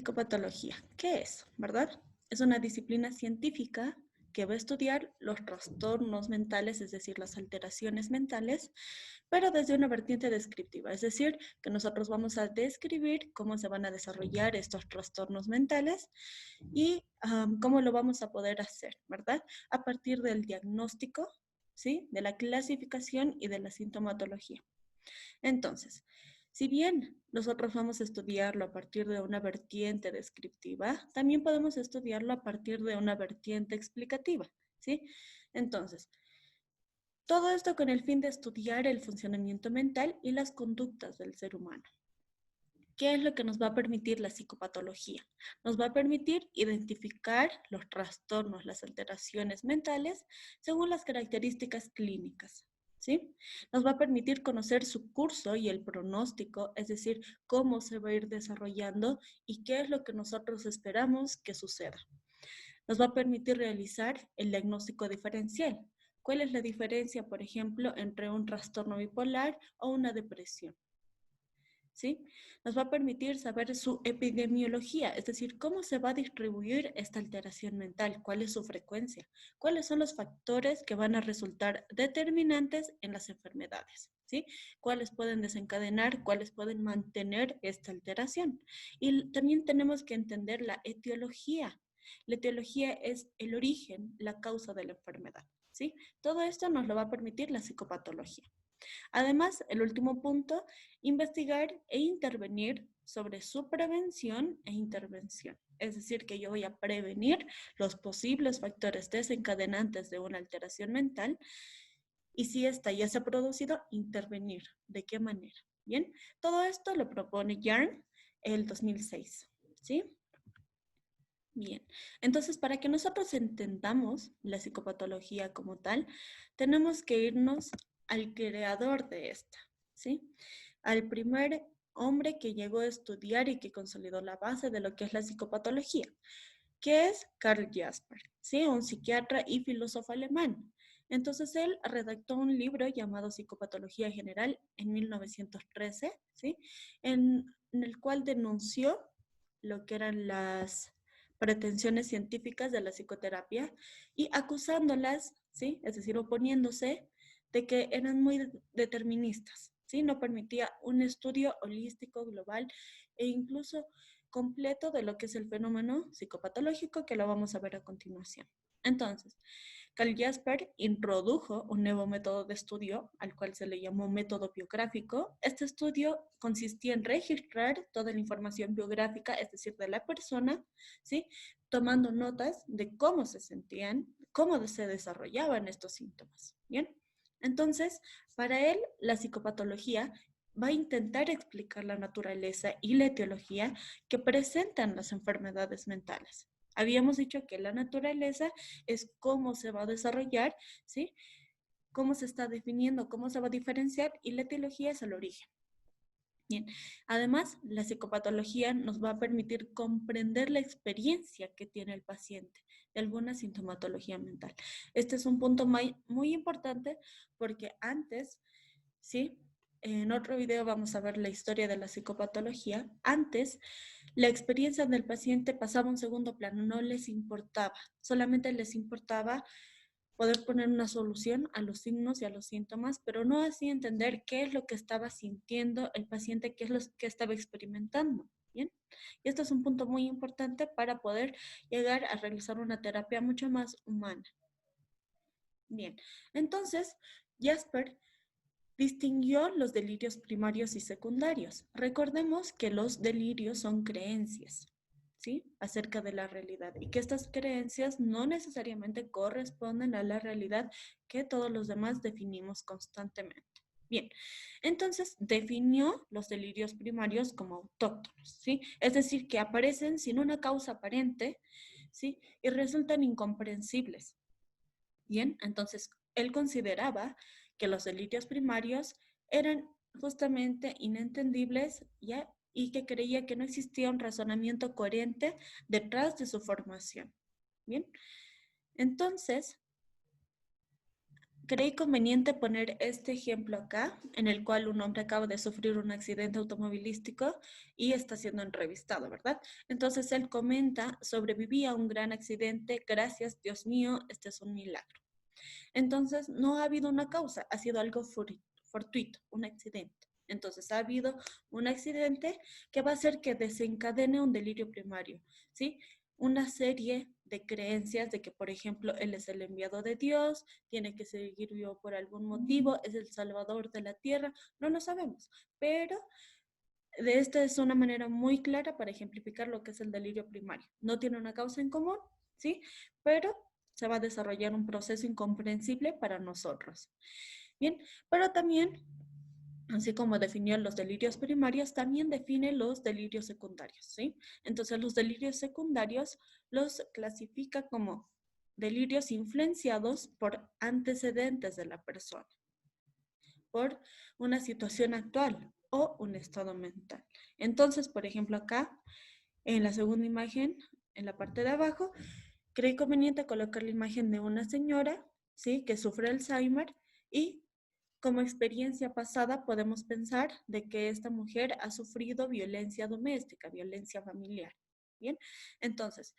Psicopatología, ¿qué es? ¿Verdad? Es una disciplina científica que va a estudiar los trastornos mentales, es decir, las alteraciones mentales, pero desde una vertiente descriptiva, es decir, que nosotros vamos a describir cómo se van a desarrollar estos trastornos mentales y cómo lo vamos a poder hacer, ¿verdad? A partir del diagnóstico, ¿sí? De la clasificación y de la sintomatología. Entonces, si bien nosotros vamos a estudiarlo a partir de una vertiente descriptiva, también podemos estudiarlo a partir de una vertiente explicativa, ¿sí? Entonces, todo esto con el fin de estudiar el funcionamiento mental y las conductas del ser humano. ¿Qué es lo que nos va a permitir la psicopatología? Nos va a permitir identificar los trastornos, las alteraciones mentales según las características clínicas, ¿sí? Nos va a permitir conocer su curso y el pronóstico, es decir, cómo se va a ir desarrollando y qué es lo que nosotros esperamos que suceda. Nos va a permitir realizar el diagnóstico diferencial. ¿Cuál es la diferencia, por ejemplo, entre un trastorno bipolar o una depresión? ¿Sí? Nos va a permitir saber su epidemiología, es decir, cómo se va a distribuir esta alteración mental, cuál es su frecuencia, cuáles son los factores que van a resultar determinantes en las enfermedades, ¿sí? Cuáles pueden desencadenar, cuáles pueden mantener esta alteración. Y también tenemos que entender la etiología. La etiología es el origen, la causa de la enfermedad, ¿sí? Todo esto nos lo va a permitir la psicopatología. Además, el último punto, investigar e intervenir sobre su prevención e intervención. Es decir, que yo voy a prevenir los posibles factores desencadenantes de una alteración mental y si esta ya se ha producido, intervenir. ¿De qué manera? Bien, todo esto lo propone Yarn el 2006. ¿Sí? Bien, entonces para que nosotros entendamos la psicopatología como tal, tenemos que irnos al creador de esta, ¿sí? Al primer hombre que llegó a estudiar y que consolidó la base de lo que es la psicopatología, que es Karl Jasper, ¿sí? Un psiquiatra y filósofo alemán. Entonces él redactó un libro llamado Psicopatología General en 1913, ¿sí? En el cual denunció lo que eran las pretensiones científicas de la psicoterapia y acusándolas, ¿sí? Es decir, oponiéndose de que eran muy deterministas, ¿sí? No permitía un estudio holístico, global e incluso completo de lo que es el fenómeno psicopatológico que lo vamos a ver a continuación. Entonces, Karl Jasper introdujo un nuevo método de estudio al cual se le llamó método biográfico. Este estudio consistía en registrar toda la información biográfica, es decir, de la persona, ¿sí? Tomando notas de cómo se sentían, cómo se desarrollaban estos síntomas. ¿Bien? Entonces, para él, la psicopatología va a intentar explicar la naturaleza y la etiología que presentan las enfermedades mentales. Habíamos dicho que la naturaleza es cómo se va a desarrollar, ¿sí? Cómo se está definiendo, cómo se va a diferenciar y la etiología es el origen. Bien, además, la psicopatología nos va a permitir comprender la experiencia que tiene el paciente de alguna sintomatología mental. Este es un punto muy importante porque antes, ¿sí? En otro video vamos a ver la historia de la psicopatología. Antes, la experiencia del paciente pasaba a un segundo plano, no les importaba, solamente les importaba poder poner una solución a los signos y a los síntomas, pero no así entender qué es lo que estaba sintiendo el paciente, qué es lo que estaba experimentando. ¿Bien? Y esto es un punto muy importante para poder llegar a realizar una terapia mucho más humana. Bien, entonces Jasper distinguió los delirios primarios y secundarios. Recordemos que los delirios son creencias, ¿sí? Acerca de la realidad y que estas creencias no necesariamente corresponden a la realidad que todos los demás definimos constantemente. Bien, entonces definió los delirios primarios como autóctonos, ¿sí? Es decir, que aparecen sin una causa aparente, ¿sí? Y resultan incomprensibles. Bien, entonces él consideraba que los delirios primarios eran justamente inentendibles, ¿ya? Y que creía que no existía un razonamiento coherente detrás de su formación. Bien, entonces creí conveniente poner este ejemplo acá, en el cual un hombre acaba de sufrir un accidente automovilístico y está siendo entrevistado, ¿verdad? Entonces él comenta, sobreviví a un gran accidente, gracias, Dios mío, este es un milagro. Entonces no ha habido una causa, ha sido algo fortuito, un accidente. Entonces ha habido un accidente que va a hacer que desencadene un delirio primario, ¿sí? Una serie de creencias de que, por ejemplo, él es el enviado de Dios, tiene que seguir vivo por algún motivo, es el salvador de la tierra, no lo sabemos, pero de esta es una manera muy clara para ejemplificar lo que es el delirio primario. No tiene una causa en común, ¿sí? Pero se va a desarrollar un proceso incomprensible para nosotros. Bien, pero también, así como definió los delirios primarios, también define los delirios secundarios, ¿sí? Entonces, los delirios secundarios los clasifica como delirios influenciados por antecedentes de la persona, por una situación actual o un estado mental. Entonces, por ejemplo, acá, en la segunda imagen, en la parte de abajo, creí conveniente colocar la imagen de una señora, ¿sí?, que sufre Alzheimer y como experiencia pasada podemos pensar de que esta mujer ha sufrido violencia doméstica, violencia familiar. Bien, entonces,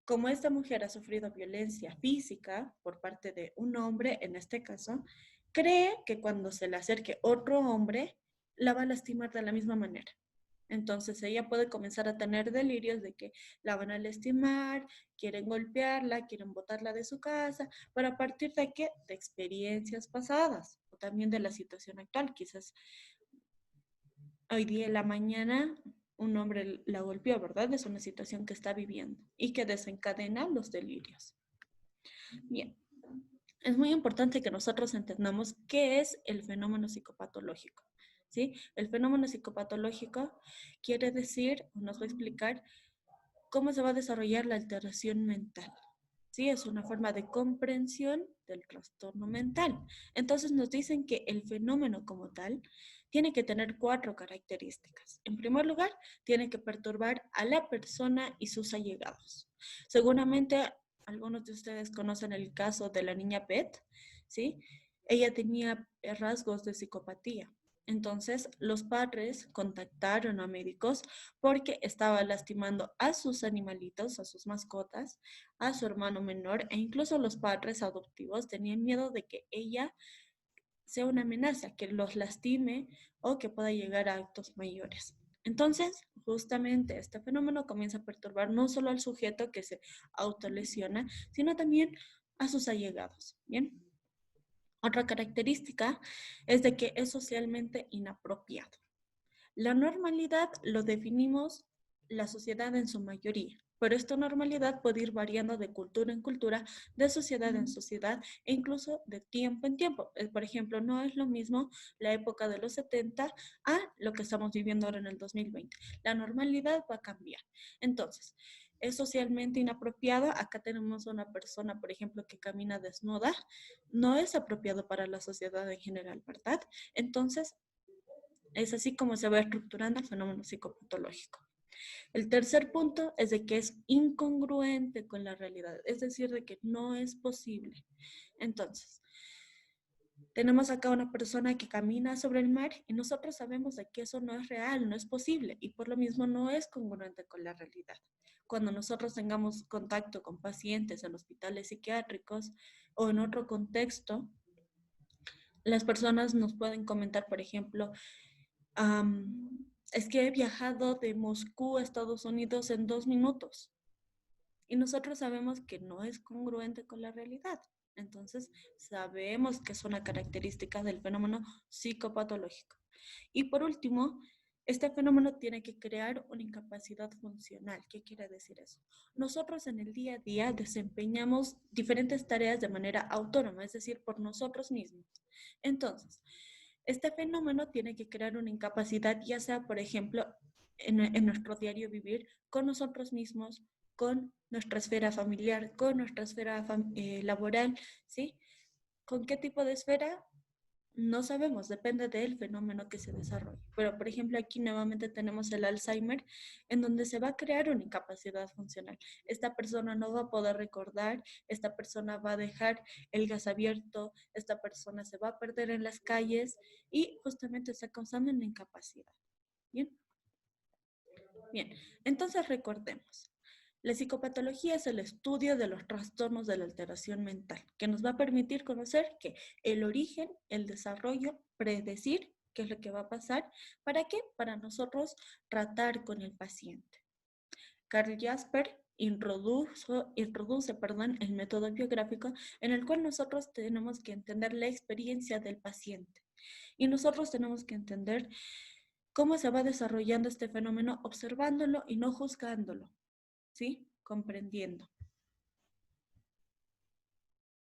como esta mujer ha sufrido violencia física por parte de un hombre, en este caso, cree que cuando se le acerque otro hombre, la va a lastimar de la misma manera. Entonces ella puede comenzar a tener delirios de que la van a lastimar, quieren golpearla, quieren botarla de su casa, pero a partir de qué? De experiencias pasadas o también de la situación actual. Quizás hoy día en la mañana un hombre la golpeó, ¿verdad? Es una situación que está viviendo y que desencadena los delirios. Bien, es muy importante que nosotros entendamos qué es el fenómeno psicopatológico. ¿Sí? El fenómeno psicopatológico quiere decir, nos va a explicar cómo se va a desarrollar la alteración mental. ¿Sí? Es una forma de comprensión del trastorno mental. Entonces nos dicen que el fenómeno como tal tiene que tener 4 características. En primer lugar, tiene que perturbar a la persona y sus allegados. Seguramente algunos de ustedes conocen el caso de la niña Beth, ¿sí? Ella tenía rasgos de psicopatía. Entonces, los padres contactaron a médicos porque estaba lastimando a sus animalitos, a sus mascotas, a su hermano menor e incluso los padres adoptivos tenían miedo de que ella sea una amenaza, que los lastime o que pueda llegar a actos mayores. Entonces, justamente este fenómeno comienza a perturbar no solo al sujeto que se autolesiona, sino también a sus allegados. Bien. Otra característica es de que es socialmente inapropiado. La normalidad lo definimos la sociedad en su mayoría, pero esta normalidad puede ir variando de cultura en cultura, de sociedad en sociedad e incluso de tiempo en tiempo. Por ejemplo, no es lo mismo la época de los 70 a lo que estamos viviendo ahora en el 2020. La normalidad va a cambiar. Entonces, es socialmente inapropiado. Acá tenemos una persona, por ejemplo, que camina desnuda. No es apropiado para la sociedad en general, ¿verdad? Entonces, es así como se va estructurando el fenómeno psicopatológico. El tercer punto es de que es incongruente con la realidad, es decir, de que no es posible. Entonces, tenemos acá una persona que camina sobre el mar y nosotros sabemos de que eso no es real, no es posible y por lo mismo no es congruente con la realidad. Cuando nosotros tengamos contacto con pacientes en hospitales psiquiátricos o en otro contexto, las personas nos pueden comentar, por ejemplo, es que he viajado de Moscú a Estados Unidos en 2 minutos. Y nosotros sabemos que no es congruente con la realidad. Entonces, sabemos que es una característica del fenómeno psicopatológico. Y por último, este fenómeno tiene que crear una incapacidad funcional. ¿Qué quiere decir eso? Nosotros en el día a día desempeñamos diferentes tareas de manera autónoma, es decir, por nosotros mismos. Entonces, este fenómeno tiene que crear una incapacidad, ya sea, por ejemplo, en nuestro diario vivir, con nosotros mismos, con nuestra esfera familiar, con nuestra esfera laboral, ¿sí? ¿Con qué tipo de esfera? No sabemos, depende del fenómeno que se desarrolle. Pero, por ejemplo, aquí nuevamente tenemos el Alzheimer, en donde se va a crear una incapacidad funcional. Esta persona no va a poder recordar, esta persona va a dejar el gas abierto, esta persona se va a perder en las calles y justamente está causando una incapacidad. Bien, bien. Entonces recordemos. La psicopatología es el estudio de los trastornos de la alteración mental, que nos va a permitir conocer que el origen, el desarrollo, predecir qué es lo que va a pasar. ¿Para qué? Para nosotros tratar con el paciente. Carl Jasper introduce el método biográfico en el cual nosotros tenemos que entender la experiencia del paciente y nosotros tenemos que entender cómo se va desarrollando este fenómeno observándolo y no juzgándolo. ¿Sí? Comprendiendo.